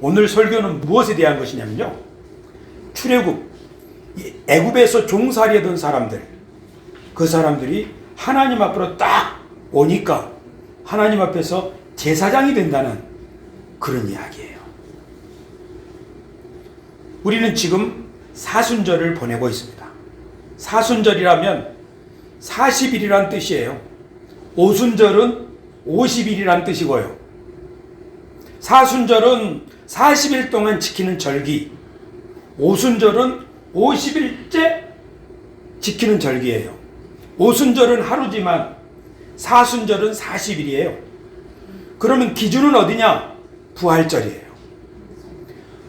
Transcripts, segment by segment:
오늘 설교는 무엇에 대한 것이냐면요, 출애굽, 애굽에서 종살이 하던 사람들, 그 사람들이 하나님 앞으로 딱 오니까 하나님 앞에서 제사장이 된다는 그런 이야기예요. 우리는 지금 사순절을 보내고 있습니다. 사순절이라면 40일이란 뜻이에요. 오순절은 50일이란 뜻이고요. 사순절은 40일 동안 지키는 절기, 오순절은 50일째 지키는 절기예요. 오순절은 하루지만 사순절은 40일이에요. 그러면 기준은 어디냐? 부활절이에요.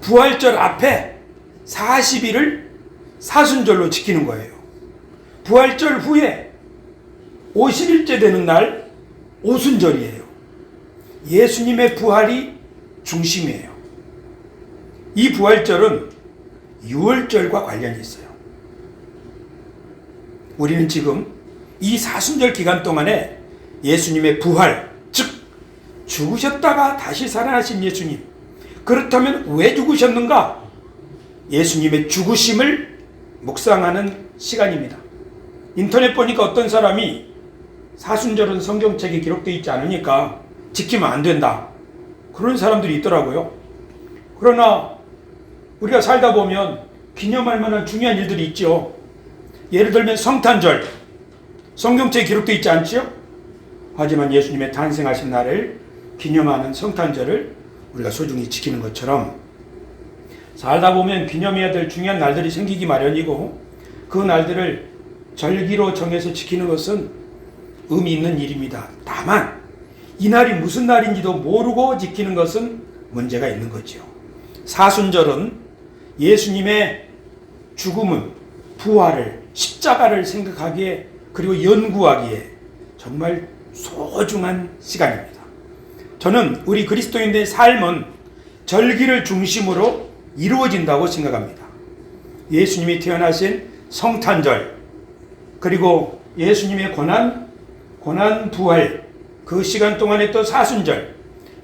부활절 앞에 40일을 사순절로 지키는 거예요. 부활절 후에 50일째 되는 날 오순절이에요. 예수님의 부활이 중심이에요. 이 부활절은 유월절과 관련이 있어요. 우리는 지금 이 사순절 기간 동안에 예수님의 부활, 즉 죽으셨다가 다시 살아나신 예수님, 그렇다면 왜 죽으셨는가? 예수님의 죽으심을 묵상하는 시간입니다. 인터넷 보니까 어떤 사람이 사순절은 성경책에 기록되어 있지 않으니까 지키면 안 된다, 그런 사람들이 있더라고요. 그러나 우리가 살다 보면 기념할 만한 중요한 일들이 있죠. 예를 들면 성탄절, 성경책에 기록되어 있지 않지요? 하지만 예수님의 탄생하신 날을 기념하는 성탄절을 우리가 소중히 지키는 것처럼 살다 보면 기념해야 될 중요한 날들이 생기기 마련이고, 그 날들을 절기로 정해서 지키는 것은 의미 있는 일입니다. 다만 이 날이 무슨 날인지도 모르고 지키는 것은 문제가 있는 거죠. 사순절은 예수님의 죽음은 부활을, 십자가를 생각하기에, 그리고 연구하기에 정말 소중한 시간입니다. 저는 우리 그리스도인들의 삶은 절기를 중심으로 이루어진다고 생각합니다. 예수님이 태어나신 성탄절, 그리고 예수님의 고난 부활, 그 시간 동안에 또 사순절,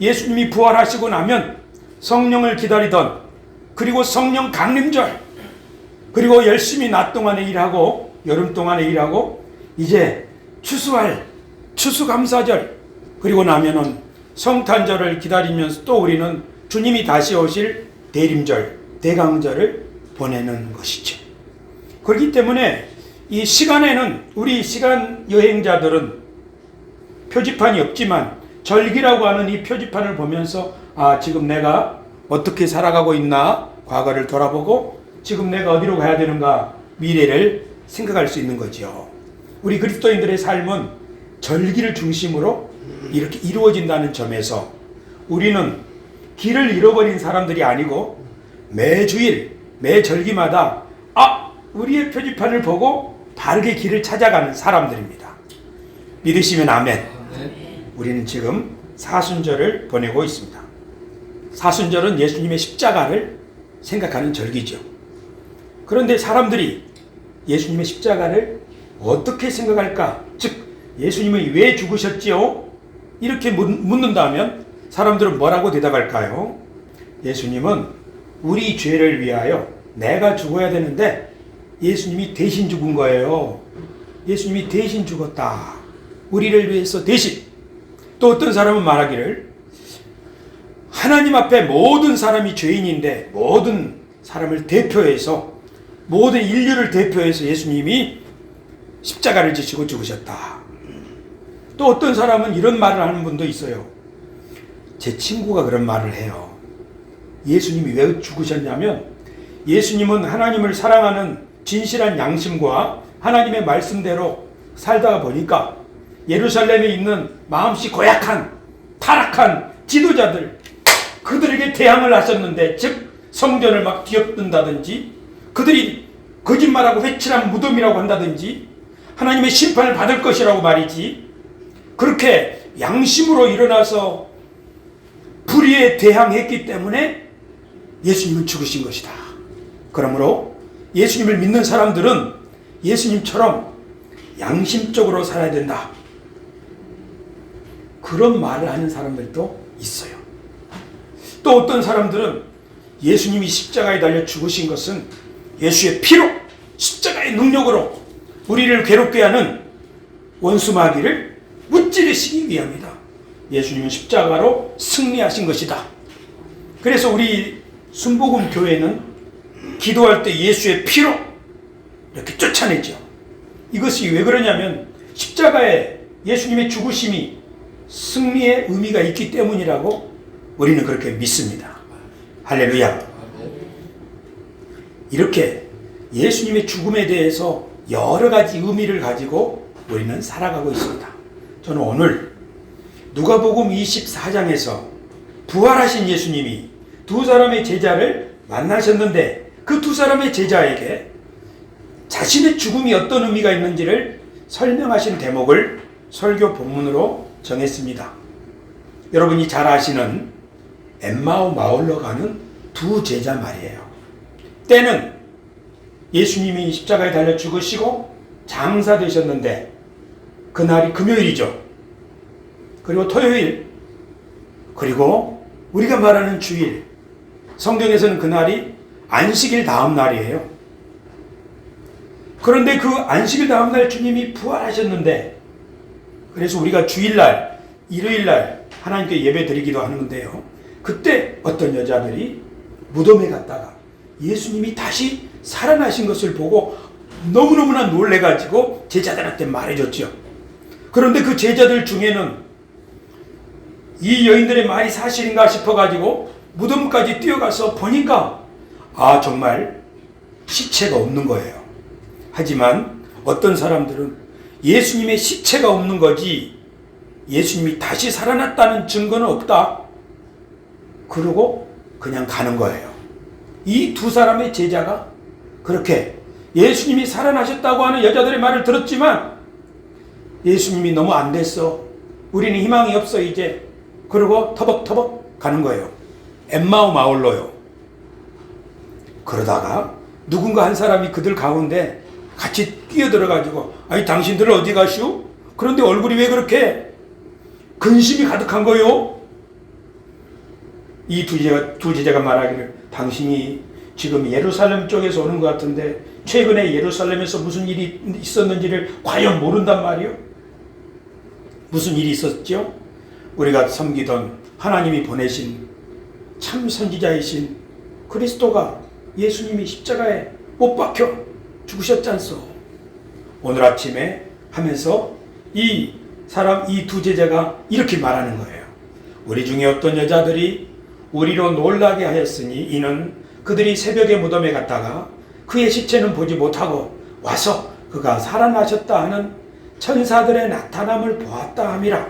예수님이 부활하시고 나면 성령을 기다리던, 그리고 성령 강림절, 그리고 열심히 낮 동안에 일하고 여름 동안에 일하고 이제 추수할 추수감사절, 그리고 나면은 성탄절을 기다리면서 또 우리는 주님이 다시 오실 대림절, 대강절을 보내는 것이죠. 그렇기 때문에 이 시간에는, 우리 시간 여행자들은 표지판이 없지만 절기라고 하는 이 표지판을 보면서 지금 내가 어떻게 살아가고 있나 과거를 돌아보고 지금 내가 어디로 가야 되는가 미래를 생각할 수 있는 거죠. 우리 그리스도인들의 삶은 절기를 중심으로 이렇게 이루어진다는 점에서 우리는 길을 잃어버린 사람들이 아니고 매주일, 매절기마다 우리의 표지판을 보고 바르게 길을 찾아가는 사람들입니다. 믿으시면 아멘. 우리는 지금 사순절을 보내고 있습니다. 사순절은 예수님의 십자가를 생각하는 절기죠. 그런데 사람들이 예수님의 십자가를 어떻게 생각할까? 즉 예수님은 왜 죽으셨지요? 이렇게 묻는다면 사람들은 뭐라고 대답할까요? 예수님은 우리 죄를 위하여 내가 죽어야 되는데 예수님이 대신 죽은 거예요. 예수님이 대신 죽었다. 우리를 위해서 대신. 또 어떤 사람은 말하기를 하나님 앞에 모든 사람이 죄인인데 모든 사람을 대표해서, 모든 인류를 대표해서 예수님이 십자가를 지시고 죽으셨다. 또 어떤 사람은 이런 말을 하는 분도 있어요. 제 친구가 그런 말을 해요. 예수님이 왜 죽으셨냐면 예수님은 하나님을 사랑하는 진실한 양심과 하나님의 말씀대로 살다가 보니까 예루살렘에 있는 마음씨 고약한 타락한 지도자들, 그들에게 대항을 하셨는데, 즉 성전을 막 뒤엎는다든지 그들이 거짓말하고 회칠한 무덤이라고 한다든지 하나님의 심판을 받을 것이라고 말이지, 그렇게 양심으로 일어나서 불의에 대항했기 때문에 예수님은 죽으신 것이다. 그러므로 예수님을 믿는 사람들은 예수님처럼 양심적으로 살아야 된다. 그런 말을 하는 사람들도 있어요. 또 어떤 사람들은 예수님이 십자가에 달려 죽으신 것은 예수의 피로, 십자가의 능력으로 우리를 괴롭게 하는 원수 마귀를 무찌르시기 위함이다. 예수님은 십자가로 승리하신 것이다. 그래서 우리 순복음 교회는 기도할 때 예수의 피로 이렇게 쫓아내죠. 이것이 왜 그러냐면 십자가에 예수님의 죽으심이 승리의 의미가 있기 때문이라고 우리는 그렇게 믿습니다. 할렐루야. 이렇게 예수님의 죽음에 대해서 여러 가지 의미를 가지고 우리는 살아가고 있습니다. 저는 오늘 누가복음 24장에서 부활하신 예수님이 두 사람의 제자를 만나셨는데 그 두 사람의 제자에게 자신의 죽음이 어떤 의미가 있는지를 설명하신 대목을 설교 본문으로 정했습니다. 여러분이 잘 아시는 엠마오 마을로 가는 두 제자 말이에요. 때는 예수님이 십자가에 달려 죽으시고 장사되셨는데 그날이 금요일이죠. 그리고 토요일, 그리고 우리가 말하는 주일, 성경에서는 그날이 안식일 다음 날이에요. 그런데 그 안식일 다음 날 주님이 부활하셨는데, 그래서 우리가 주일날, 일요일날 하나님께 예배 드리기도 하는 건데요. 그때 어떤 여자들이 무덤에 갔다가 예수님이 다시 살아나신 것을 보고 너무너무나 놀래가지고 제자들한테 말해줬죠. 그런데 그 제자들 중에는 이 여인들의 말이 사실인가 싶어가지고 무덤까지 뛰어가서 보니까 정말 시체가 없는 거예요. 하지만 어떤 사람들은 예수님의 시체가 없는 거지 예수님이 다시 살아났다는 증거는 없다. 그러고 그냥 가는 거예요. 이 두 사람의 제자가 그렇게 예수님이 살아나셨다고 하는 여자들의 말을 들었지만 예수님이 너무 안 됐어. 우리는 희망이 없어 이제. 그러고 터벅터벅 가는 거예요. 엠마오 마을로요. 그러다가 누군가 한 사람이 그들 가운데 같이 뛰어들어가지고 아니 당신들 어디 가시오? 그런데 얼굴이 왜 그렇게 근심이 가득한 거요? 이 두 제자가 말하기를 당신이 지금 예루살렘 쪽에서 오는 것 같은데 최근에 예루살렘에서 무슨 일이 있었는지를 과연 모른단 말이요? 무슨 일이 있었죠? 우리가 섬기던 하나님이 보내신 참 선지자이신 그리스도가 예수님이 십자가에 못 박혀 죽으셨잖소. 오늘 아침에 하면서 이 두 제자가 이렇게 말하는 거예요. 우리 중에 어떤 여자들이 우리로 놀라게 하였으니 이는 그들이 새벽에 무덤에 갔다가 그의 시체는 보지 못하고 와서 그가 살아나셨다 하는 천사들의 나타남을 보았다 함이라.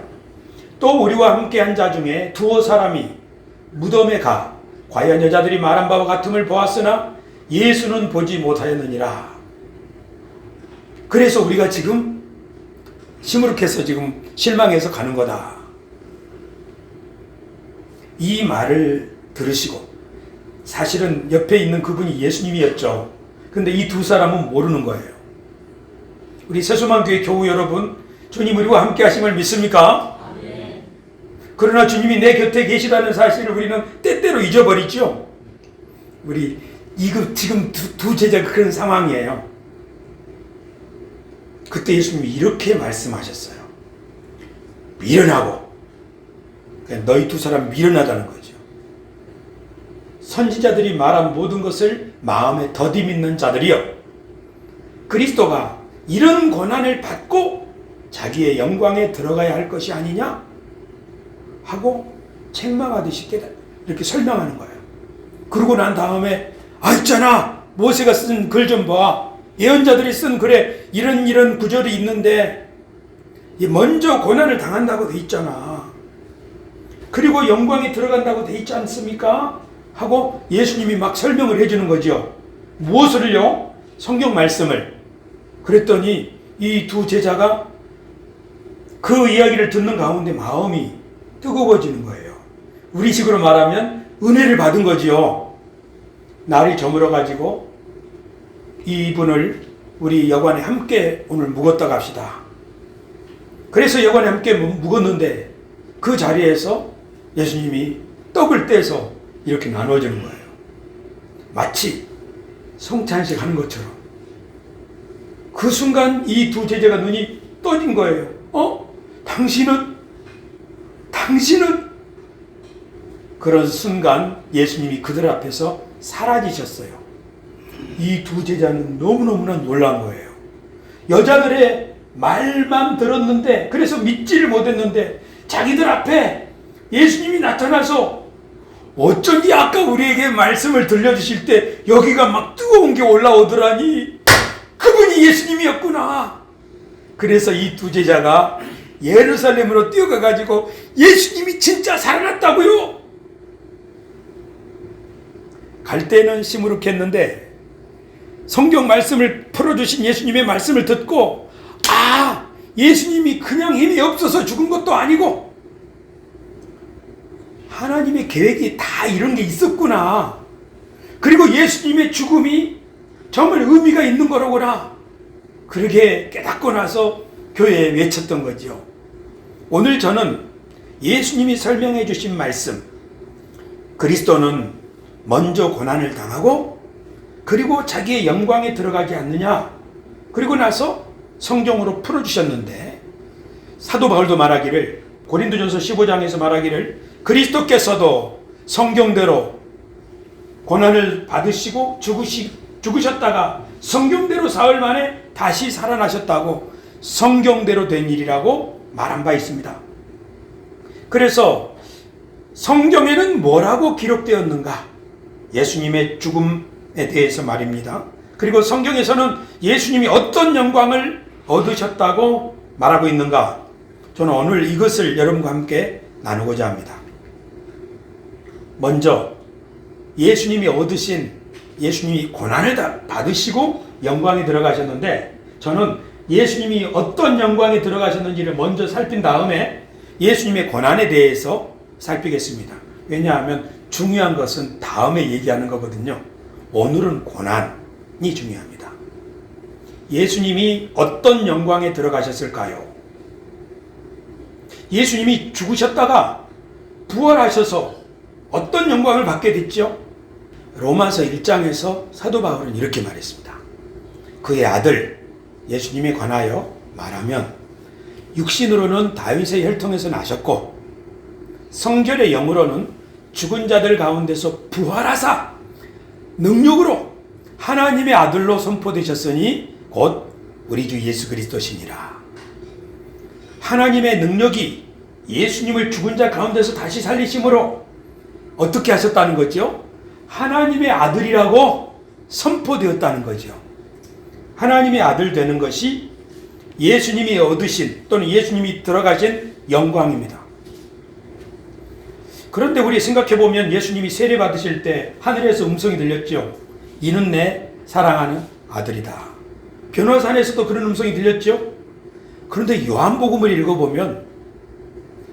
또 우리와 함께한 자 중에 두어 사람이 무덤에 가 과연 여자들이 말한 바와 같음을 보았으나 예수는 보지 못하였느니라. 그래서 우리가 지금 시무룩해서 지금 실망해서 가는 거다. 이 말을 들으시고 사실은 옆에 있는 그분이 예수님이었죠. 근데 이 두 사람은 모르는 거예요. 우리 세수만교회 교우 여러분, 주님 우리와 함께 하심을 믿습니까? 아멘. 그러나 주님이 내 곁에 계시다는 사실을 우리는 때때로 잊어버리죠. 우리 지금 두 제자가 그런 상황이에요. 그때 예수님이 이렇게 말씀하셨어요. 미련하고, 너희 두 사람 미련하다는 거죠. 선지자들이 말한 모든 것을 마음에 더디 믿는 자들이여, 그리스도가 이런 고난을 받고 자기의 영광에 들어가야 할 것이 아니냐 하고 책망하듯이 이렇게 설명하는 거예요. 그러고 난 다음에 있잖아, 모세가 쓴 글 좀 봐. 예언자들이 쓴 글에 이런 구절이 있는데 먼저 고난을 당한다고 돼 있잖아. 그리고 영광에 들어간다고 돼 있지 않습니까? 하고 예수님이 막 설명을 해주는 거죠. 무엇을요? 성경 말씀을. 그랬더니 이 두 제자가 그 이야기를 듣는 가운데 마음이 뜨거워지는 거예요. 우리식으로 말하면 은혜를 받은 거지요. 날이 저물어가지고 이분을 우리 여관에 함께 오늘 묵었다 갑시다. 그래서 여관에 함께 묵었는데 그 자리에서 예수님이 떡을 떼서 이렇게 나눠지는 거예요. 마치 성찬식 하는 것처럼. 그 순간 이 두 제자가 눈이 떠진 거예요. 당신은 그런 순간 예수님이 그들 앞에서 사라지셨어요. 이 두 제자는 너무너무나 놀란 거예요. 여자들의 말만 들었는데, 그래서 믿지를 못했는데 자기들 앞에 예수님이 나타나서 어쩐지 아까 우리에게 말씀을 들려주실 때 여기가 막 뜨거운 게 올라오더라니 그분이 예수님이었구나. 그래서 이 두 제자가 예루살렘으로 뛰어가가지고 예수님이 진짜 살아났다고요. 갈 때는 시무룩했는데 성경 말씀을 풀어주신 예수님의 말씀을 듣고, 예수님이 그냥 힘이 없어서 죽은 것도 아니고 하나님의 계획이 다 이런 게 있었구나. 그리고 예수님의 죽음이 정말 의미가 있는 거로구나. 그렇게 깨닫고 나서 교회에 외쳤던 거죠. 오늘 저는 예수님이 설명해 주신 말씀, 그리스도는 먼저 고난을 당하고 그리고 자기의 영광에 들어가지 않느냐, 그리고 나서 성경으로 풀어주셨는데, 사도 바울도 말하기를, 고린도전서 15장에서 말하기를, 그리스도께서도 성경대로 고난을 받으시고 죽으셨다가 성경대로 사흘 만에 다시 살아나셨다고 성경대로 된 일이라고 말한 바 있습니다. 그래서 성경에는 뭐라고 기록되었는가? 예수님의 죽음에 대해서 말입니다. 그리고 성경에서는 예수님이 어떤 영광을 얻으셨다고 말하고 있는가? 저는 오늘 이것을 여러분과 함께 나누고자 합니다. 먼저 예수님이 고난을 받으시고 영광에 들어가셨는데, 저는 예수님이 어떤 영광에 들어가셨는지를 먼저 살핀 다음에 예수님의 고난에 대해서 살피겠습니다. 왜냐하면 중요한 것은 다음에 얘기하는 거거든요. 오늘은 고난이 중요합니다. 예수님이 어떤 영광에 들어가셨을까요? 예수님이 죽으셨다가 부활하셔서 어떤 영광을 받게 됐죠? 로마서 1장에서 사도 바울은 이렇게 말했습니다. 그의 아들 예수님에 관하여 말하면 육신으로는 다윗의 혈통에서 나셨고 성결의 영으로는 죽은 자들 가운데서 부활하사 능력으로 하나님의 아들로 선포되셨으니 곧 우리 주 예수 그리스도시니라. 하나님의 능력이 예수님을 죽은 자 가운데서 다시 살리심으로 어떻게 하셨다는 거죠? 하나님의 아들이라고 선포되었다는 거죠. 하나님의 아들 되는 것이 예수님이 얻으신 또는 예수님이 들어가신 영광입니다. 그런데 우리 생각해 보면 예수님이 세례 받으실 때 하늘에서 음성이 들렸죠. 이는 내 사랑하는 아들이다. 변호산에서도 그런 음성이 들렸죠. 그런데 요한복음을 읽어보면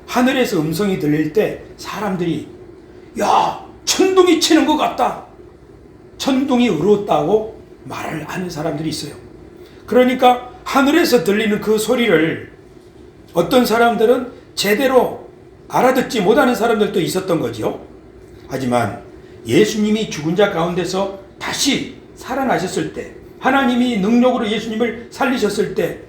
하늘에서 음성이 들릴 때 사람들이 천둥이 치는 것 같다, 천둥이 울었다고 말을 하는 사람들이 있어요. 그러니까 하늘에서 들리는 그 소리를 어떤 사람들은 제대로 알아듣지 못하는 사람들도 있었던 거죠. 하지만 예수님이 죽은 자 가운데서 다시 살아나셨을 때, 하나님이 능력으로 예수님을 살리셨을 때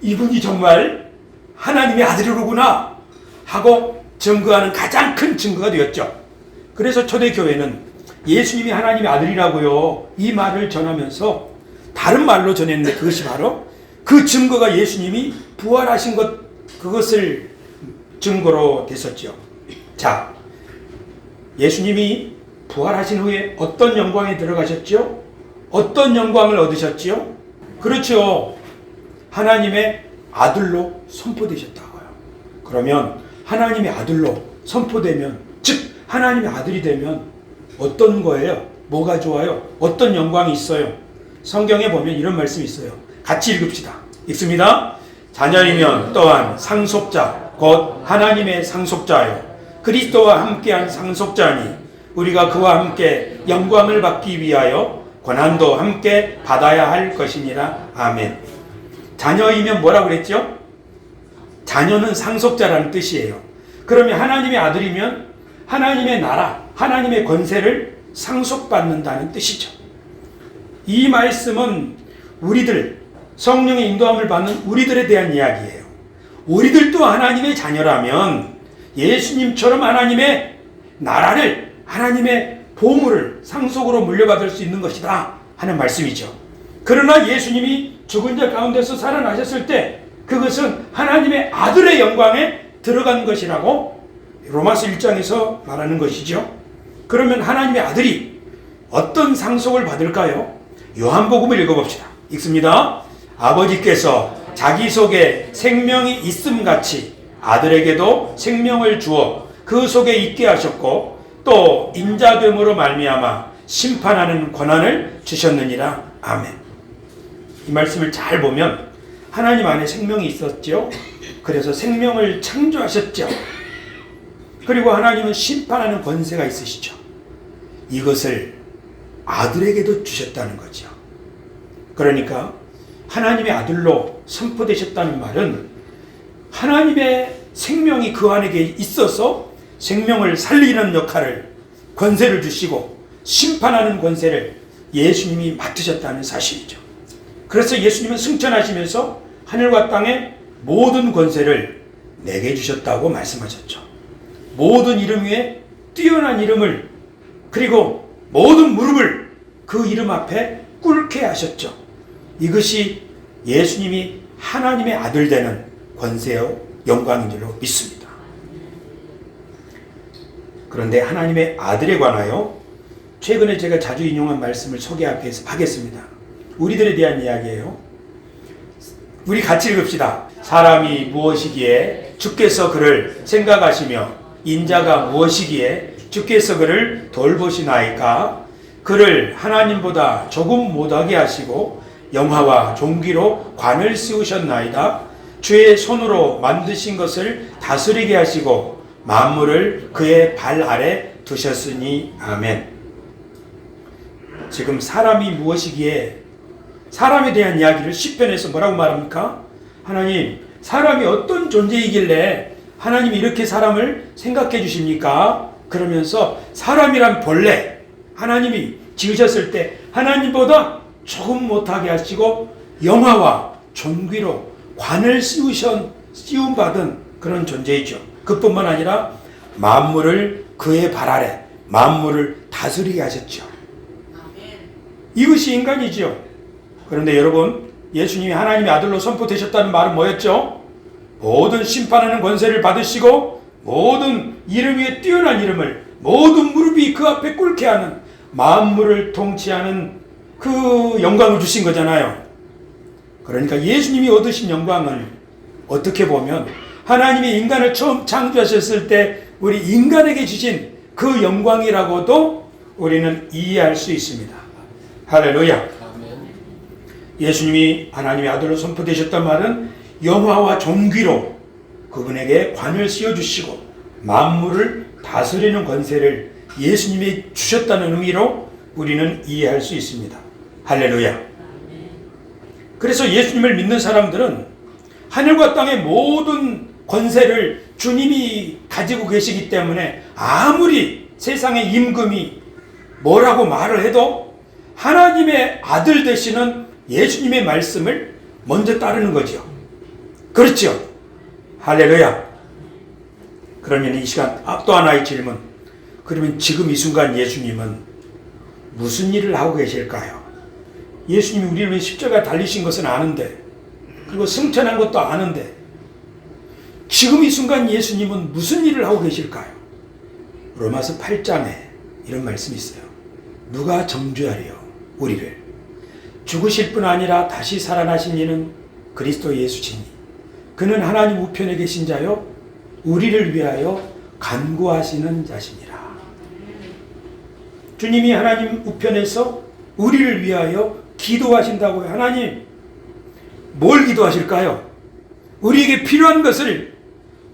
이분이 정말 하나님의 아들이로구나 하고 증거하는 가장 큰 증거가 되었죠. 그래서 초대교회는 예수님이 하나님의 아들이라고요, 이 말을 전하면서 다른 말로 전했는데 그것이 바로 그 증거가 예수님이 부활하신 것, 그것을 증거로 됐었죠. 자, 예수님이 부활하신 후에 어떤 영광에 들어가셨죠? 어떤 영광을 얻으셨죠? 그렇죠. 하나님의 아들로 선포되셨다고요. 그러면 하나님의 아들로 선포되면, 즉 하나님의 아들이 되면 어떤 거예요? 뭐가 좋아요? 어떤 영광이 있어요? 성경에 보면 이런 말씀이 있어요. 같이 읽읍시다. 읽습니다. 자녀이면 또한 상속자 곧 하나님의 상속자요 그리스도와 함께한 상속자니 우리가 그와 함께 영광을 받기 위하여 고난도 함께 받아야 할 것이니라. 아멘. 자녀이면 뭐라고 그랬죠? 자녀는 상속자라는 뜻이에요. 그러면 하나님의 아들이면 하나님의 나라, 하나님의 권세를 상속받는다는 뜻이죠. 이 말씀은 우리들, 성령의 인도함을 받는 우리들에 대한 이야기예요. 우리들도 하나님의 자녀라면 예수님처럼 하나님의 나라를, 하나님의 보물을 상속으로 물려받을 수 있는 것이다 하는 말씀이죠. 그러나 예수님이 죽은 자 가운데서 살아나셨을 때 그것은 하나님의 아들의 영광에 들어간 것이라고 로마서 1장에서 말하는 것이죠. 그러면 하나님의 아들이 어떤 상속을 받을까요? 요한복음을 읽어봅시다. 읽습니다. 아버지께서 자기 속에 생명이 있음같이 아들에게도 생명을 주어 그 속에 있게 하셨고 또 인자됨으로 말미암아 심판하는 권한을 주셨느니라. 아멘. 이 말씀을 잘 보면 하나님 안에 생명이 있었죠. 그래서 생명을 창조하셨죠. 그리고 하나님은 심판하는 권세가 있으시죠. 이것을 아들에게도 주셨다는 거죠. 그러니까 하나님의 아들로 선포되셨다는 말은 하나님의 생명이 그 안에 있어서 생명을 살리는 역할을, 권세를 주시고 심판하는 권세를 예수님이 맡으셨다는 사실이죠. 그래서 예수님은 승천하시면서 하늘과 땅의 모든 권세를 내게 주셨다고 말씀하셨죠. 모든 이름 위에 뛰어난 이름을, 그리고 모든 무릎을 그 이름 앞에 꿇게 하셨죠. 이것이 예수님이 하나님의 아들 되는 권세요 영광인 줄로 믿습니다. 그런데 하나님의 아들에 관하여 최근에 제가 자주 인용한 말씀을 소개하겠습니다. 우리들에 대한 이야기예요. 우리 같이 읽읍시다. 사람이 무엇이기에 주께서 그를 생각하시며 인자가 무엇이기에 주께서 그를 돌보시나이까. 그를 하나님보다 조금 못하게 하시고 영화와 존귀로 관을 씌우셨나이다. 주의 손으로 만드신 것을 다스리게 하시고 만물을 그의 발 아래 두셨으니. 아멘. 지금 사람이 무엇이기에, 사람에 대한 이야기를 시편에서 뭐라고 말합니까? 하나님, 사람이 어떤 존재이길래 하나님이 이렇게 사람을 생각해 주십니까? 그러면서 사람이란 본래 하나님이 지으셨을 때 하나님보다 조금 못하게 하시고 영화와 존귀로 관을 씌움받은 그런 존재이죠. 그뿐만 아니라 만물을 그의 발 아래, 만물을 다스리게 하셨죠. 이것이 인간이죠. 그런데 여러분, 예수님이 하나님의 아들로 선포되셨다는 말은 뭐였죠? 모든 심판하는 권세를 받으시고 모든 이름 위에 뛰어난 이름을, 모든 무릎이 그 앞에 꿇게 하는, 만물을 통치하는 그 영광을 주신 거잖아요. 그러니까 예수님이 얻으신 영광을 어떻게 보면 하나님이 인간을 처음 창조하셨을 때 우리 인간에게 주신 그 영광이라고도 우리는 이해할 수 있습니다. 할렐루야. 예수님이 하나님의 아들로 선포되셨단 말은 영화와 존귀로 그분에게 관을 씌워주시고 만물을 다스리는 권세를 예수님이 주셨다는 의미로 우리는 이해할 수 있습니다. 할렐루야. 그래서 예수님을 믿는 사람들은 하늘과 땅의 모든 권세를 주님이 가지고 계시기 때문에 아무리 세상의 임금이 뭐라고 말을 해도 하나님의 아들 되시는 예수님의 말씀을 먼저 따르는 거죠. 그렇죠? 할렐루야. 그러면 이 시간 또 하나의 질문. 그러면 지금 이 순간 예수님은 무슨 일을 하고 계실까요? 예수님이 우리를 위해 십자가에 달리신 것은 아는데, 그리고 승천한 것도 아는데, 지금 이 순간 예수님은 무슨 일을 하고 계실까요? 로마서 8장에 이런 말씀이 있어요. 누가 정죄하리요 우리를? 죽으실 뿐 아니라 다시 살아나신 이는 그리스도 예수시니 그는 하나님 우편에 계신 자요 우리를 위하여 간구하시는 자시니라. 주님이 하나님 우편에서 우리를 위하여 기도하신다고요. 하나님, 뭘 기도하실까요? 우리에게 필요한 것을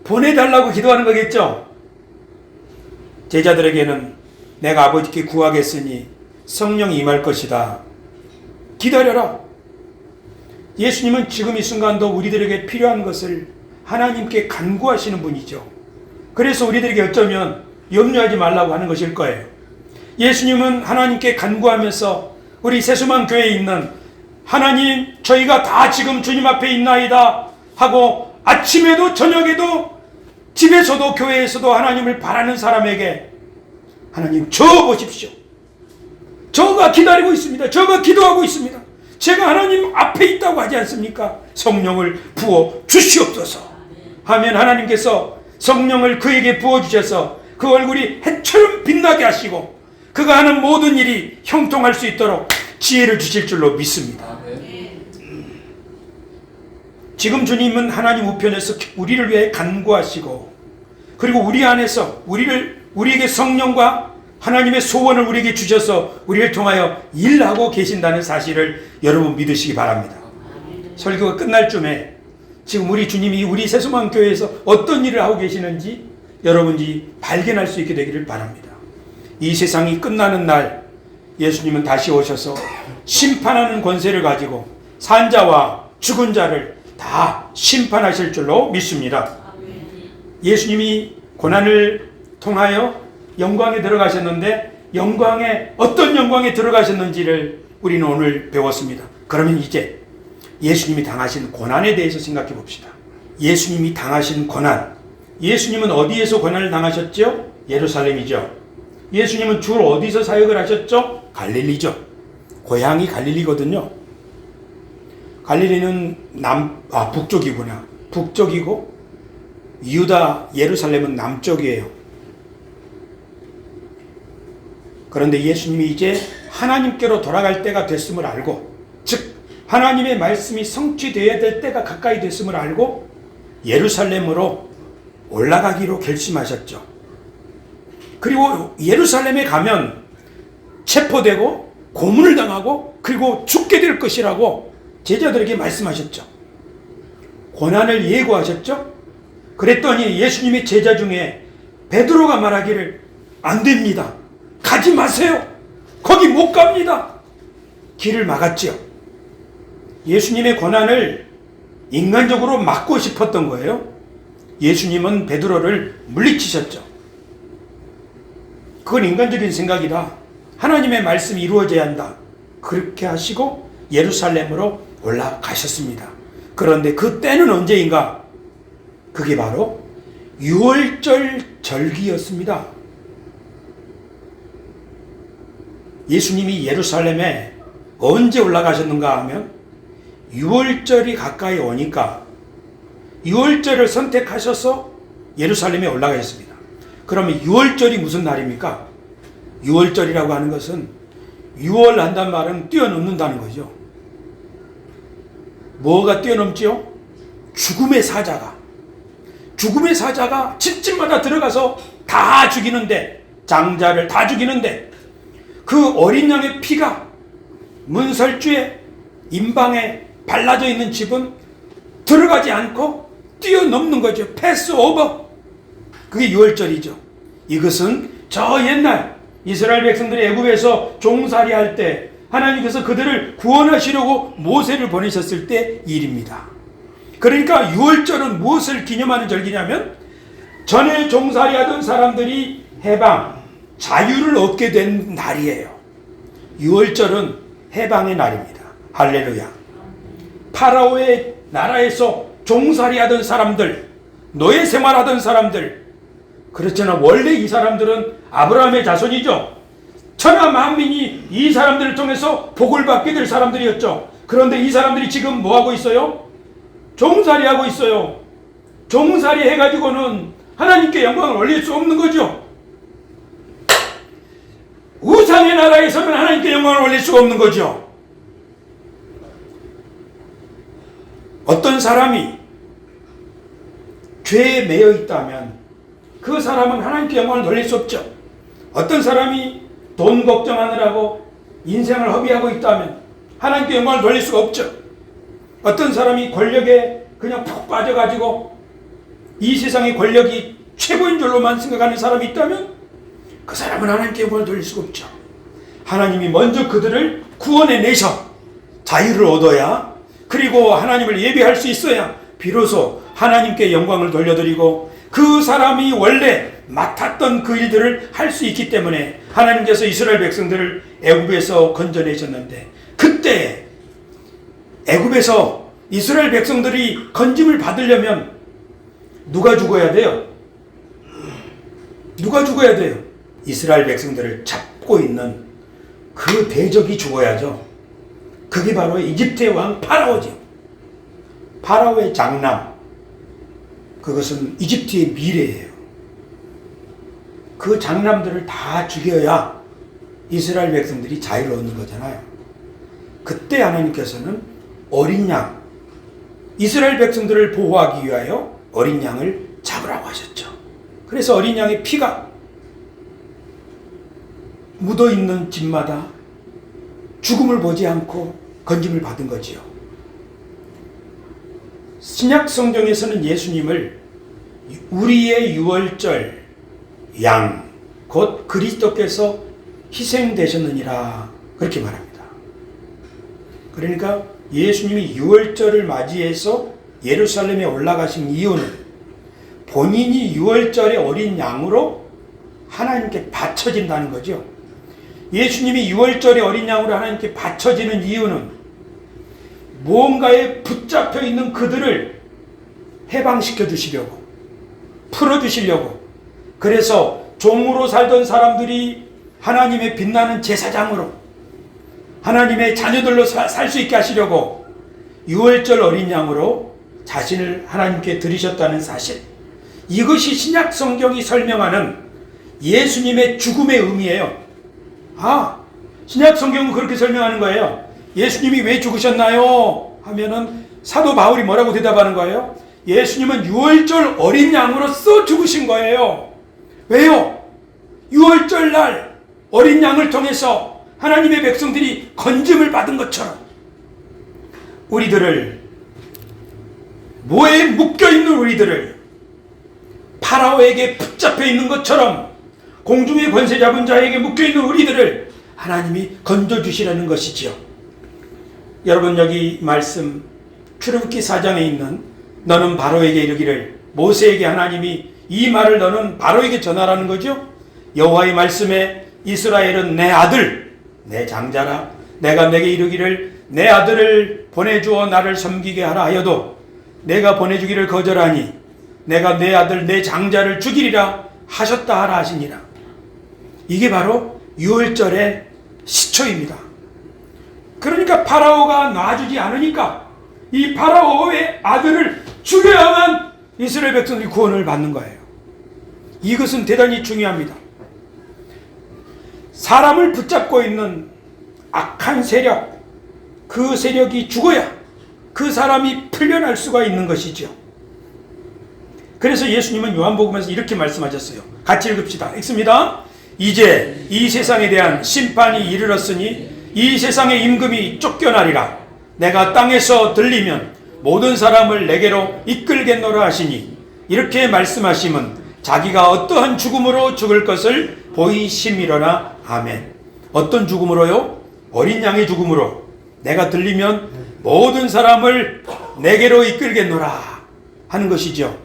보내달라고 기도하는 거겠죠. 제자들에게는 내가 아버지께 구하겠으니 성령이 임할 것이다. 기다려라. 예수님은 지금 이 순간도 우리들에게 필요한 것을 하나님께 간구하시는 분이죠. 그래서 우리들에게 어쩌면 염려하지 말라고 하는 것일 거예요. 예수님은 하나님께 간구하면서 우리 세수만 교회에 있는 하나님, 저희가 다 지금 주님 앞에 있나이다 하고 아침에도 저녁에도 집에서도 교회에서도 하나님을 바라는 사람에게 하나님, 저 보십시오. 저가 기다리고 있습니다. 저가 기도하고 있습니다. 제가 하나님 앞에 있다고 하지 않습니까? 성령을 부어 주시옵소서 하면 하나님께서 성령을 그에게 부어주셔서 그 얼굴이 해처럼 빛나게 하시고 그가 하는 모든 일이 형통할 수 있도록 지혜를 주실 줄로 믿습니다. 지금 주님은 하나님 우편에서 우리를 위해 간구하시고 그리고 우리 안에서 우리에게 성령과 하나님의 소원을 우리에게 주셔서 우리를 통하여 일하고 계신다는 사실을 여러분 믿으시기 바랍니다. 설교가 끝날 쯤에 지금 우리 주님이 우리 세수만 교회에서 어떤 일을 하고 계시는지 여러분이 발견할 수 있게 되기를 바랍니다. 이 세상이 끝나는 날 예수님은 다시 오셔서 심판하는 권세를 가지고 산자와 죽은 자를 다 심판하실 줄로 믿습니다. 예수님이 고난을 통하여 영광에 들어가셨는데 영광에 어떤 영광에 들어가셨는지를 우리는 오늘 배웠습니다. 그러면 이제 예수님이 당하신 고난에 대해서 생각해 봅시다. 예수님이 당하신 고난, 예수님은 어디에서 고난을 당하셨죠? 예루살렘이죠. 예수님은 주로 어디서 사역을 하셨죠? 갈릴리죠. 고향이 갈릴리거든요. 갈릴리는 북쪽이구나. 북쪽이고 유다 예루살렘은 남쪽이에요. 그런데 예수님이 이제 하나님께로 돌아갈 때가 됐음을 알고, 즉 하나님의 말씀이 성취되어야 될 때가 가까이 됐음을 알고 예루살렘으로 올라가기로 결심하셨죠. 그리고 예루살렘에 가면 체포되고 고문을 당하고 그리고 죽게 될 것이라고 제자들에게 말씀하셨죠. 고난을 예고하셨죠. 그랬더니 예수님의 제자 중에 베드로가 말하기를 안 됩니다. 가지 마세요. 거기 못 갑니다. 길을 막았죠. 예수님의 고난을 인간적으로 막고 싶었던 거예요. 예수님은 베드로를 물리치셨죠. 그건 인간적인 생각이다. 하나님의 말씀이 이루어져야 한다. 그렇게 하시고 예루살렘으로 올라가셨습니다. 그런데 그 때는 언제인가? 그게 바로 유월절 절기였습니다. 예수님이 예루살렘에 언제 올라가셨는가 하면 유월절이 가까이 오니까 유월절을 선택하셔서 예루살렘에 올라가셨습니다. 그러면 유월절이 무슨 날입니까? 유월절이라고 하는 것은 유월한다는 말은 뛰어넘는다는 거죠. 뭐가 뛰어넘지요? 죽음의 사자가 집집마다 들어가서 다 죽이는데, 장자를 다 죽이는데 그 어린 양의 피가 문설주에 임방에 발라져 있는 집은 들어가지 않고 뛰어넘는 거죠. 패스 오버. 그게 유월절이죠. 이것은 저 옛날 이스라엘 백성들이 애굽에서 종살이 할 때 하나님께서 그들을 구원하시려고 모세를 보내셨을 때 일입니다. 그러니까 유월절은 무엇을 기념하는 절기냐면 전에 종살이 하던 사람들이 해방, 자유를 얻게 된 날이에요. 유월절은 해방의 날입니다. 할렐루야. 파라오의 나라에서 종살이 하던 사람들, 노예 생활하던 사람들, 그렇잖아. 원래 이 사람들은 아브라함의 자손이죠. 천하 만민이 이 사람들을 통해서 복을 받게 될 사람들이었죠. 그런데 이 사람들이 지금 뭐하고 있어요? 종살이 하고 있어요. 종살이 해가지고는 하나님께 영광을 올릴 수 없는 거죠. 우상의 나라에서는 하나님께 영광을 올릴 수가 없는 거죠. 어떤 사람이 죄에 매여 있다면 그 사람은 하나님께 영광을 돌릴 수 없죠. 어떤 사람이 돈 걱정하느라고 인생을 허비하고 있다면 하나님께 영광을 돌릴 수가 없죠. 어떤 사람이 권력에 그냥 푹 빠져가지고 이 세상의 권력이 최고인 줄로만 생각하는 사람이 있다면 그 사람은 하나님께 영광을 돌릴 수가 없죠. 하나님이 먼저 그들을 구원해 내셔 자유를 얻어야, 그리고 하나님을 예배할 수 있어야 비로소 하나님께 영광을 돌려드리고 그 사람이 원래 맡았던 그 일들을 할 수 있기 때문에 하나님께서 이스라엘 백성들을 애굽에서 건져내셨는데, 그때 애굽에서 이스라엘 백성들이 건짐을 받으려면 누가 죽어야 돼요? 누가 죽어야 돼요? 이스라엘 백성들을 잡고 있는 그 대적이 죽어야죠. 그게 바로 이집트의 왕 파라오죠. 파라오의 장남, 그것은 이집트의 미래예요. 그 장남들을 다 죽여야 이스라엘 백성들이 자유를 얻는 거잖아요. 그때 하나님께서는 어린 양, 이스라엘 백성들을 보호하기 위하여 어린 양을 잡으라고 하셨죠. 그래서 어린 양의 피가 묻어있는 집마다 죽음을 보지 않고 건짐을 받은 거지요. 신약 성경에서는 예수님을 우리의 유월절 양, 곧 그리스도께서 희생되셨느니라 그렇게 말합니다. 그러니까 예수님이 유월절을 맞이해서 예루살렘에 올라가신 이유는 본인이 유월절의 어린 양으로 하나님께 바쳐진다는 거죠. 예수님이 유월절의 어린 양으로 하나님께 바쳐지는 이유는 무언가에 붙잡혀 있는 그들을 해방시켜 주시려고, 풀어 주시려고, 그래서 종으로 살던 사람들이 하나님의 빛나는 제사장으로, 하나님의 자녀들로 살 수 있게 하시려고 유월절 어린 양으로 자신을 하나님께 드리셨다는 사실, 이것이 신약 성경이 설명하는 예수님의 죽음의 의미예요. 신약 성경은 그렇게 설명하는 거예요. 예수님이 왜 죽으셨나요? 하면은 사도 바울이 뭐라고 대답하는 거예요? 예수님은 유월절 어린 양으로서 죽으신 거예요. 왜요? 유월절 날 어린 양을 통해서 하나님의 백성들이 건짐을 받은 것처럼 우리들을, 모에 묶여있는 우리들을 파라오에게 붙잡혀 있는 것처럼 공중의 권세 잡은 자에게 묶여있는 우리들을 하나님이 건져주시라는 것이지요. 여러분, 여기 말씀 출애굽기 4장에 있는 너는 바로에게 이르기를, 모세에게 하나님이 이 말을 너는 바로에게 전하라는 거죠. 여호와의 말씀에 이스라엘은 내 아들, 내 장자라. 내가 내게 이르기를 내 아들을 보내주어 나를 섬기게 하라 하여도 내가 보내주기를 거절하니 내가 내 아들 내 장자를 죽이리라 하셨다 하라 하시니라. 이게 바로 유월절의 시초입니다. 그러니까 파라오가 놔주지 않으니까 이 파라오의 아들을 죽여야만 이스라엘 백성들이 구원을 받는 거예요. 이것은 대단히 중요합니다. 사람을 붙잡고 있는 악한 세력, 그 세력이 죽어야 그 사람이 풀려날 수가 있는 것이죠. 그래서 예수님은 요한복음에서 이렇게 말씀하셨어요. 같이 읽읍시다. 읽습니다. 이제 이 세상에 대한 심판이 이르렀으니 이 세상의 임금이 쫓겨나리라. 내가 땅에서 들리면 모든 사람을 내게로 이끌겠노라 하시니, 이렇게 말씀하심은 자기가 어떠한 죽음으로 죽을 것을 보이심이로라. 아멘. 어떤 죽음으로요? 어린 양의 죽음으로. 내가 들리면 모든 사람을 내게로 이끌겠노라 하는 것이죠.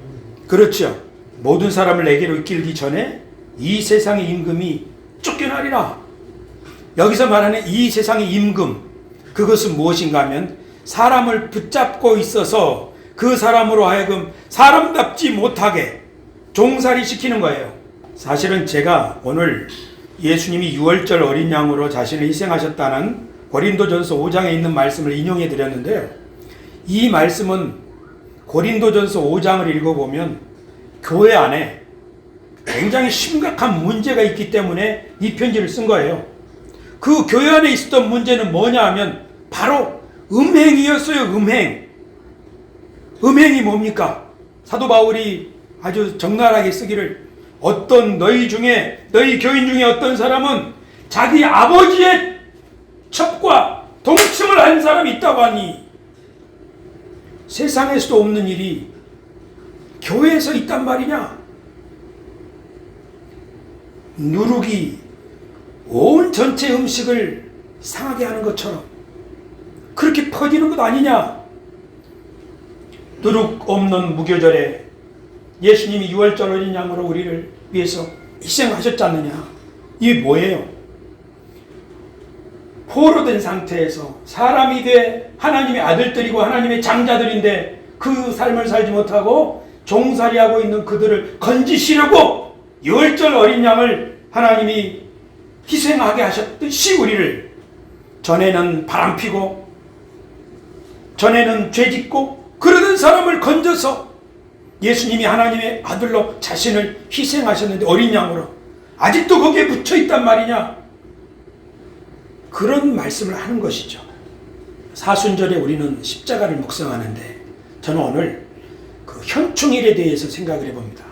그렇죠. 모든 사람을 내게로 이끌기 전에 이 세상의 임금이 쫓겨나리라. 여기서 말하는 이 세상의 임금, 그것은 무엇인가 하면 사람을 붙잡고 있어서 그 사람으로 하여금 사람답지 못하게 종살이 시키는 거예요. 사실은 제가 오늘 예수님이 유월절 어린 양으로 자신을 희생하셨다는 고린도전서 5장에 있는 말씀을 인용해 드렸는데요. 이 말씀은 고린도전서 5장을 읽어보면 교회 안에 굉장히 심각한 문제가 있기 때문에 이 편지를 쓴 거예요. 그 교회 안에 있었던 문제는 뭐냐 하면 바로 음행이었어요. 음행이 뭡니까? 사도 바울이 아주 적나라하게 쓰기를, 어떤 너희 교인 중에 어떤 사람은 자기 아버지의 첩과 동침을 한 사람이 있다고 하니, 세상에서도 없는 일이 교회에서 있단 말이냐? 누룩이 온 전체 음식을 상하게 하는 것처럼 그렇게 퍼지는 것 아니냐? 누룩 없는 무교절에 예수님이 유월절 어린 양으로 우리를 위해서 희생하셨지 않느냐. 이게 뭐예요? 포로된 상태에서 사람이 돼 하나님의 아들들이고 하나님의 장자들인데 그 삶을 살지 못하고 종살이하고 있는 그들을 건지시려고 유월절 어린 양을 하나님이 희생하게 하셨듯이 우리를, 전에는 바람피고 전에는 죄짓고 그러던 사람을 건져서 예수님이 하나님의 아들로 자신을 희생하셨는데, 어린 양으로 아직도 거기에 묻혀있단 말이냐. 그런 말씀을 하는 것이죠. 사순절에 우리는 십자가를 묵상하는데 저는 오늘 그 현충일에 대해서 생각을 해봅니다.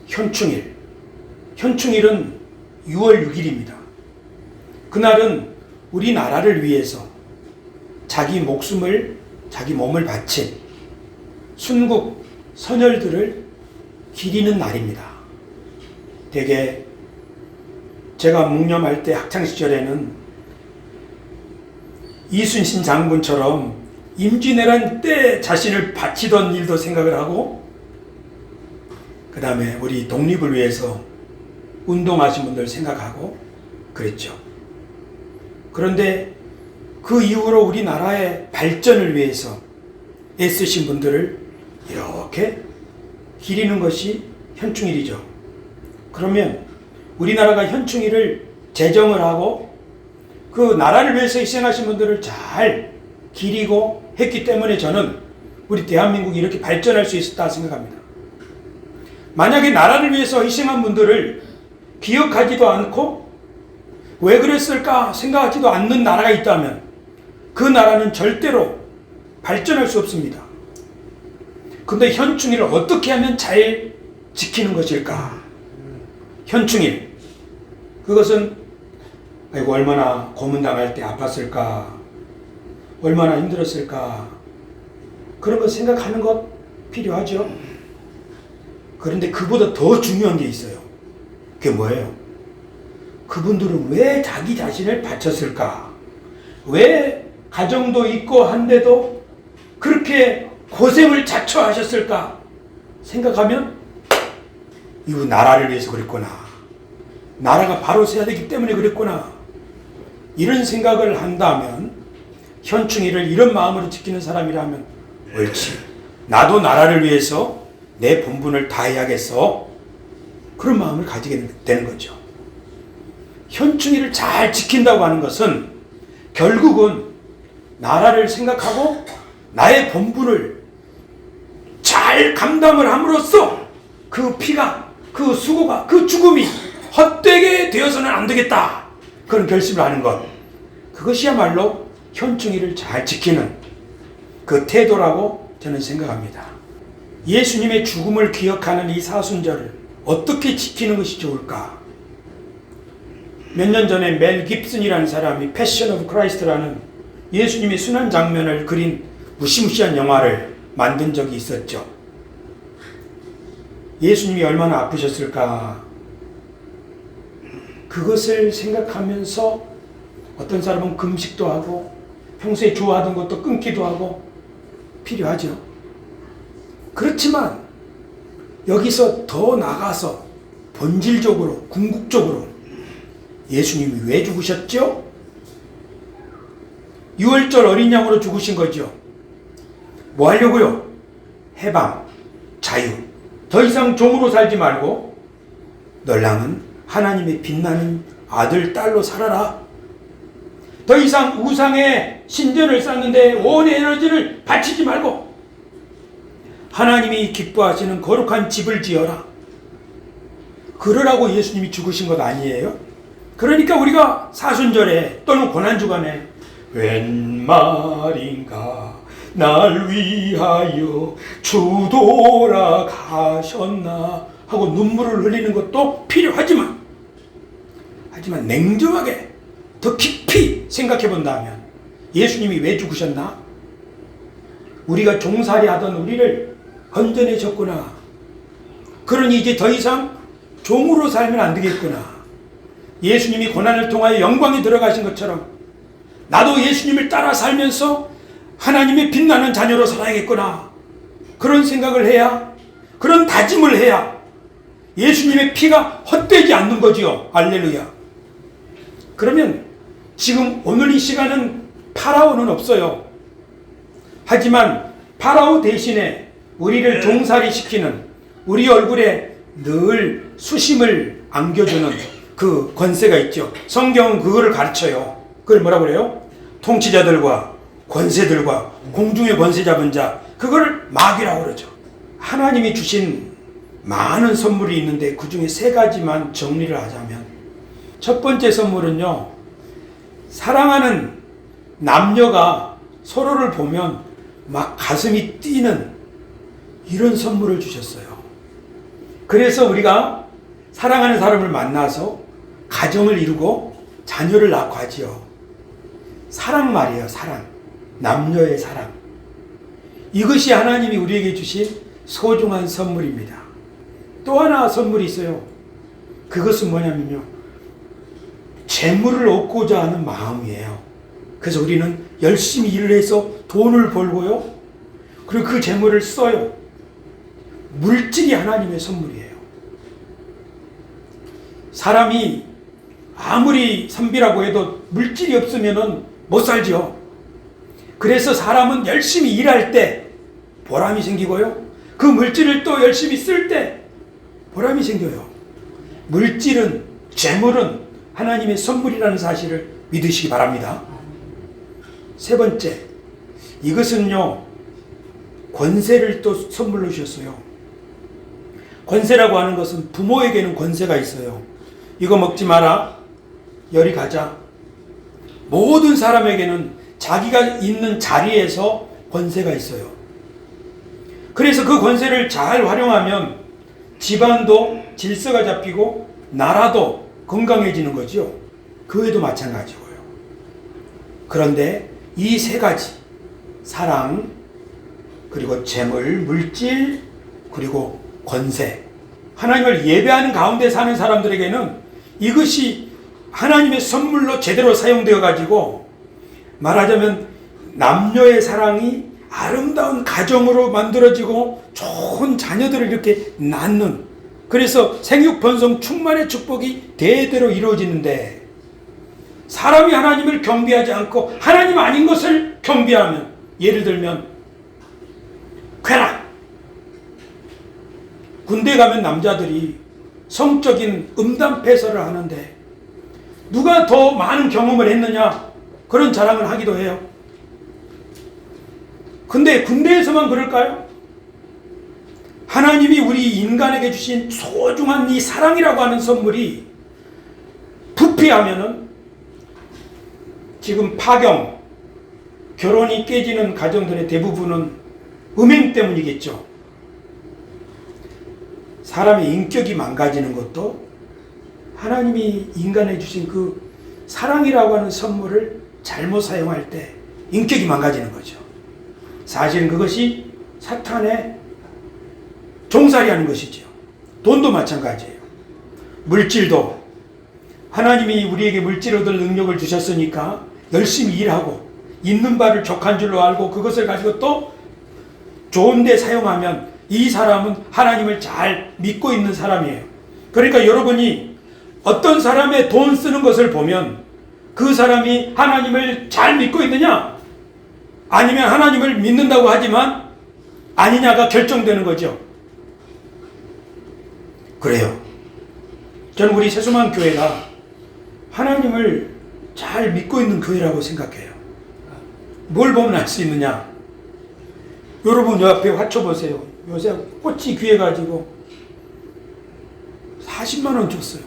현충일은 6월 6일입니다. 그날은 우리나라를 위해서 자기 목숨을, 자기 몸을 바친 순국 선열들을 기리는 날입니다. 대개 제가 묵념할 때 학창시절에는 이순신 장군처럼 임진왜란 때 자신을 바치던 일도 생각을 하고, 그 다음에 우리 독립을 위해서 운동하신 분들 생각하고 그랬죠. 그런데 그 이후로 우리나라의 발전을 위해서 애쓰신 분들을 이렇게 기리는 것이 현충일이죠. 그러면 우리나라가 현충일을 제정을 하고 그 나라를 위해서 희생하신 분들을 잘 기리고 했기 때문에 저는 우리 대한민국이 이렇게 발전할 수 있었다 생각합니다. 만약에 나라를 위해서 희생한 분들을 기억하지도 않고 왜 그랬을까 생각하지도 않는 나라가 있다면 그 나라는 절대로 발전할 수 없습니다. 근데 현충일을 어떻게 하면 잘 지키는 것일까? 현충일, 그것은 아이고 얼마나 고문당할 때 아팠을까, 얼마나 힘들었을까, 그런 거 생각하는 것 필요하죠. 그런데 그보다 더 중요한 게 있어요. 그게 뭐예요? 그분들은 왜 자기 자신을 바쳤을까? 왜 가정도 있고 한데도 그렇게 고생을 자처하셨을까? 생각하면 이거 나라를 위해서 그랬구나, 나라가 바로 서야 되기 때문에 그랬구나, 이런 생각을 한다면, 현충일을 이런 마음으로 지키는 사람이라면 옳지, 나도 나라를 위해서 내 본분을 다해야겠어, 그런 마음을 가지게 되는 거죠. 현충일을 잘 지킨다고 하는 것은 결국은 나라를 생각하고 나의 본분을 잘 감당을 함으로써 그 피가, 그 수고가, 그 죽음이 헛되게 되어서는 안 되겠다, 그런 결심을 하는 것, 그것이야말로 현충일을 잘 지키는 그 태도라고 저는 생각합니다. 예수님의 죽음을 기억하는 이 사순절을 어떻게 지키는 것이 좋을까? 몇 년 전에 멜 깁슨이라는 사람이 패션 오브 크라이스트라는 예수님의 순환 장면을 그린 무시무시한 영화를 만든 적이 있었죠. 예수님이 얼마나 아프셨을까? 그것을 생각하면서 어떤 사람은 금식도 하고 평소에 좋아하던 것도 끊기도 하고 필요하죠. 그렇지만 여기서 더 나가서 본질적으로, 궁극적으로 예수님이 왜 죽으셨죠? 유월절 어린 양으로 죽으신 거죠. 뭐 하려고요? 해방, 자유, 더 이상 종으로 살지 말고 너랑은 하나님의 빛나는 아들, 딸로 살아라. 더 이상 우상의 신전을 쌓는데 온 에너지를 바치지 말고 하나님이 기뻐하시는 거룩한 집을 지어라. 그러라고 예수님이 죽으신 것 아니에요? 그러니까 우리가 사순절에 또는 고난주간에 웬 말인가 날 위하여 주 돌아가셨나 하고 눈물을 흘리는 것도 필요하지만, 하지만 냉정하게 더 깊이 생각해 본다면 예수님이 왜 죽으셨나? 우리가 종살이 하던 우리를 건져내셨구나. 그러니 이제 더 이상 종으로 살면 안 되겠구나. 예수님이 고난을 통하여 영광에 들어가신 것처럼 나도 예수님을 따라 살면서 하나님의 빛나는 자녀로 살아야겠구나. 그런 생각을 해야, 그런 다짐을 해야 예수님의 피가 헛되지 않는 거지요. 할렐루야. 그러면 지금 오늘 이 시간은 파라오는 없어요. 하지만 파라오 대신에 우리를 종살이 시키는, 우리 얼굴에 늘 수심을 안겨주는 그 권세가 있죠. 성경은 그거를 가르쳐요. 그걸 뭐라고 그래요? 통치자들과 권세들과 공중의 권세 잡은 자, 그걸 마귀라고 그러죠. 하나님이 주신 많은 선물이 있는데 그 중에 세 가지만 정리를 하자면, 첫 번째 선물은요, 사랑하는 남녀가 서로를 보면 막 가슴이 뛰는 이런 선물을 주셨어요. 그래서 우리가 사랑하는 사람을 만나서 가정을 이루고 자녀를 낳고 하지요. 사랑 말이에요. 사랑. 남녀의 사랑. 이것이 하나님이 우리에게 주신 소중한 선물입니다. 또 하나 선물이 있어요. 그것은 뭐냐면요, 재물을 얻고자 하는 마음이에요. 그래서 우리는 열심히 일을 해서 돈을 벌고요, 그리고 그 재물을 써요. 물질이 하나님의 선물이에요. 사람이 아무리 선비라고 해도 물질이 없으면 못 살죠. 그래서 사람은 열심히 일할 때 보람이 생기고요, 그 물질을 또 열심히 쓸 때 보람이 생겨요. 물질은, 재물은 하나님의 선물이라는 사실을 믿으시기 바랍니다. 세 번째, 이것은요, 권세를 또 선물로 주셨어요. 권세라고 하는 것은 부모에게는 권세가 있어요. 이거 먹지 마라, 열이 가자. 모든 사람에게는 자기가 있는 자리에서 권세가 있어요. 그래서 그 권세를 잘 활용하면 집안도 질서가 잡히고 나라도 건강해지는 거죠. 교회도 마찬가지고요. 그런데 이 세 가지, 사랑, 그리고 재물, 물질, 그리고 권세, 하나님을 예배하는 가운데 사는 사람들에게는 이것이 하나님의 선물로 제대로 사용되어 가지고, 말하자면 남녀의 사랑이 아름다운 가정으로 만들어지고 좋은 자녀들을 이렇게 낳는, 그래서 생육번성 충만의 축복이 대대로 이루어지는데, 사람이 하나님을 경배하지 않고 하나님 아닌 것을 경배하면, 예를 들면 쾌락, 군대 가면 남자들이 성적인 음담패설을 하는데 누가 더 많은 경험을 했느냐, 그런 자랑을 하기도 해요. 근데 군대에서만 그럴까요? 하나님이 우리 인간에게 주신 소중한 이 사랑이라고 하는 선물이 부패하면은, 지금 파경, 결혼이 깨지는 가정들의 대부분은 음행 때문이겠죠. 사람의 인격이 망가지는 것도 하나님이 인간에 주신 그 사랑이라고 하는 선물을 잘못 사용할 때 인격이 망가지는 거죠. 사실은 그것이 사탄의 종살이 하는 것이죠. 돈도 마찬가지예요. 물질도 하나님이 우리에게 물질 얻을 능력을 주셨으니까 열심히 일하고 있는 바를 족한 줄로 알고 그것을 가지고 또 좋은 데 사용하면 이 사람은 하나님을 잘 믿고 있는 사람이에요. 그러니까 여러분이 어떤 사람의 돈 쓰는 것을 보면 그 사람이 하나님을 잘 믿고 있느냐, 아니면 하나님을 믿는다고 하지만 아니냐가 결정되는 거죠. 그래요. 저는 우리 세수만 교회가 하나님을 잘 믿고 있는 교회라고 생각해요. 뭘 보면 알 수 있느냐? 여러분 요 앞에 화초 보세요. 요새 꽃이 귀해가지고 40만 원 줬어요.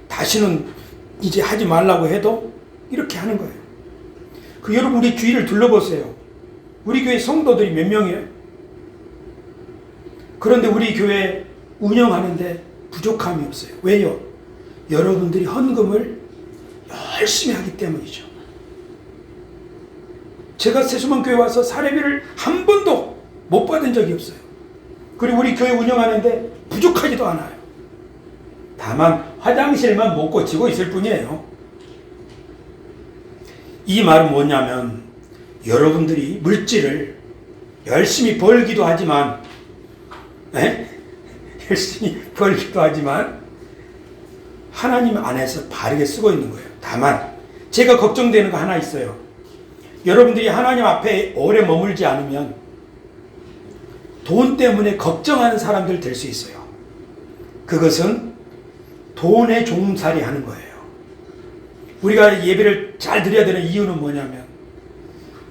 다시는 이제 하지 말라고 해도 이렇게 하는 거예요. 그 여러분 우리 주위를 둘러보세요. 우리 교회 성도들이 몇 명이에요? 그런데 우리 교회 운영하는데 부족함이 없어요. 왜요? 여러분들이 헌금을 열심히 하기 때문이죠. 제가 세수만 교회 와서 사례비를 한 번도 못 받은 적이 없어요. 그리고 우리 교회 운영하는데 부족하지도 않아요. 다만 화장실만 못 고치고 있을 뿐이에요. 이 말은 뭐냐면, 여러분들이 물질을 열심히 벌기도 하지만 열심히 벌기도 하지만 하나님 안에서 바르게 쓰고 있는 거예요. 다만 제가 걱정되는 거 하나 있어요. 여러분들이 하나님 앞에 오래 머물지 않으면 돈 때문에 걱정하는 사람들 될 수 있어요. 그것은 돈에 종살이 하는 거예요. 우리가 예배를 잘 드려야 되는 이유는 뭐냐면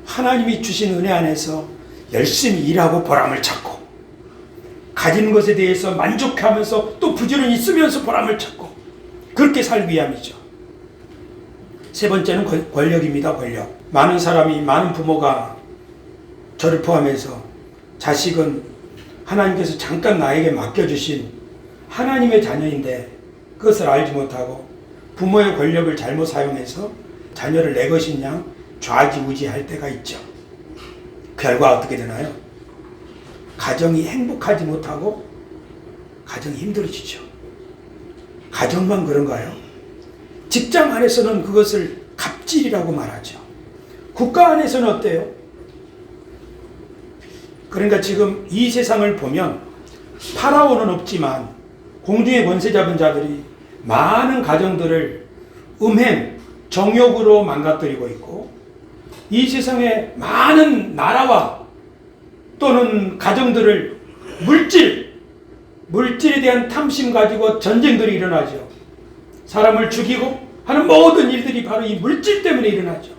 하나님이 주신 은혜 안에서 열심히 일하고 보람을 찾고 가진 것에 대해서 만족하면서 또 부지런히 쓰면서 보람을 찾고 그렇게 살기 위함이죠. 세 번째는 권력입니다. 권력. 많은 사람이, 많은 부모가 저를 포함해서 자식은 하나님께서 잠깐 나에게 맡겨주신 하나님의 자녀인데 그것을 알지 못하고 부모의 권력을 잘못 사용해서 자녀를 내 것인 양 좌지우지할 때가 있죠. 결과 어떻게 되나요? 가정이 행복하지 못하고 가정이 힘들어지죠. 가정만 그런가요? 직장 안에서는 그것을 갑질이라고 말하죠. 국가 안에서는 어때요? 그러니까 지금 이 세상을 보면 파라오는 없지만 공중의 권세 잡은 자들이 많은 가정들을 음행, 정욕으로 망가뜨리고 있고 이 세상에 많은 나라와 또는 가정들을 물질에 대한 탐심 가지고 전쟁들이 일어나죠. 사람을 죽이고 하는 모든 일들이 바로 이 물질 때문에 일어나죠.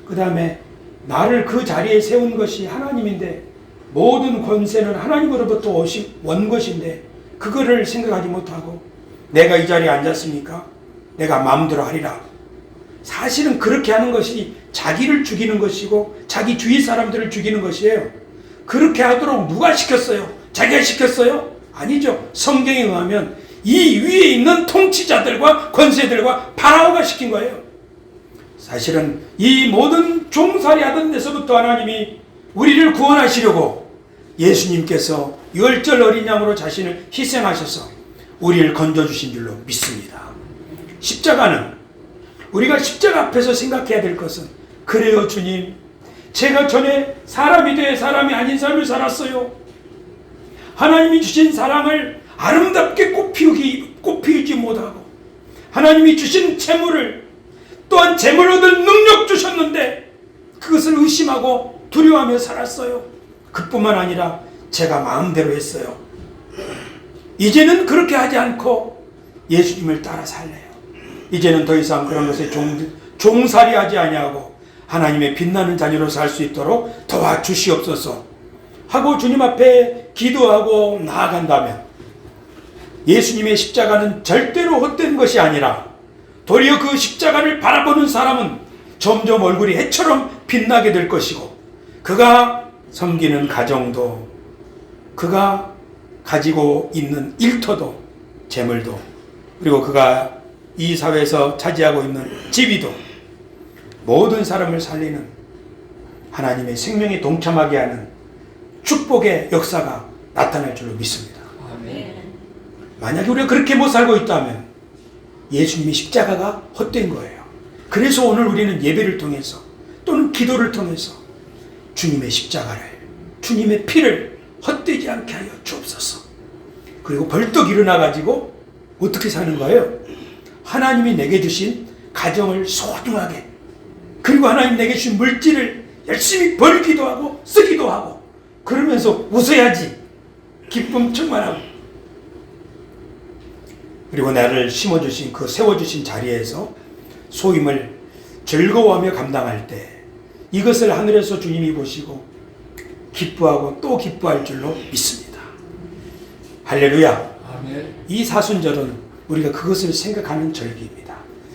그 다음에 나를 그 자리에 세운 것이 하나님인데 모든 권세는 하나님으로부터 온 것인데 그거를 생각하지 못하고 내가 이 자리에 앉았으니까 내가 마음대로 하리라. 사실은 그렇게 하는 것이 자기를 죽이는 것이고 자기 주위 사람들을 죽이는 것이에요. 그렇게 하도록 누가 시켰어요? 자기가 시켰어요? 아니죠. 성경에 의하면 이 위에 있는 통치자들과 권세들과 파라오가 시킨 거예요. 사실은 이 모든 종살이 하던 데서부터 하나님이 우리를 구원하시려고 예수님께서 유월절 어린 양으로 자신을 희생하셔서 우리를 건져주신 줄로 믿습니다. 십자가는 우리가 십자가 앞에서 생각해야 될 것은 그래요 주님, 제가 전에 사람이 돼 사람이 아닌 삶을 살았어요. 하나님이 주신 사랑을 아름답게 꽃피우지 못하고 하나님이 주신 재물을 또한 재물 얻을 능력 주셨는데 그것을 의심하고 두려워하며 살았어요. 그뿐만 아니라 제가 마음대로 했어요. 이제는 그렇게 하지 않고 예수님을 따라 살래요. 이제는 더 이상 그런 것에 종살이 하지 아니하고 하나님의 빛나는 자녀로 살 수 있도록 도와주시옵소서 하고 주님 앞에 기도하고 나아간다면 예수님의 십자가는 절대로 헛된 것이 아니라 도리어 그 십자가를 바라보는 사람은 점점 얼굴이 해처럼 빛나게 될 것이고 그가 섬기는 가정도 그가 가지고 있는 일터도 재물도 그리고 그가 이 사회에서 차지하고 있는 지위도 모든 사람을 살리는 하나님의 생명에 동참하게 하는 축복의 역사가 나타날 줄로 믿습니다. 아멘. 만약에 우리가 그렇게 못 살고 있다면 예수님의 십자가가 헛된 거예요. 그래서 오늘 우리는 예배를 통해서 또는 기도를 통해서 주님의 십자가를 주님의 피를 헛되지 않게 하여 주옵소서. 그리고 벌떡 일어나가지고 어떻게 사는 거예요? 하나님이 내게 주신 가정을 소중하게 그리고 하나님 내게 주신 물질을 열심히 벌기도 하고 쓰기도 하고 그러면서 웃어야지. 기쁨 충만하고 그리고 나를 심어주신 그 세워주신 자리에서 소임을 즐거워하며 감당할 때 이것을 하늘에서 주님이 보시고 기뻐하고 또 기뻐할 줄로 믿습니다. 할렐루야. 아멘. 이 사순절은 우리가 그것을 생각하는 절기입니다.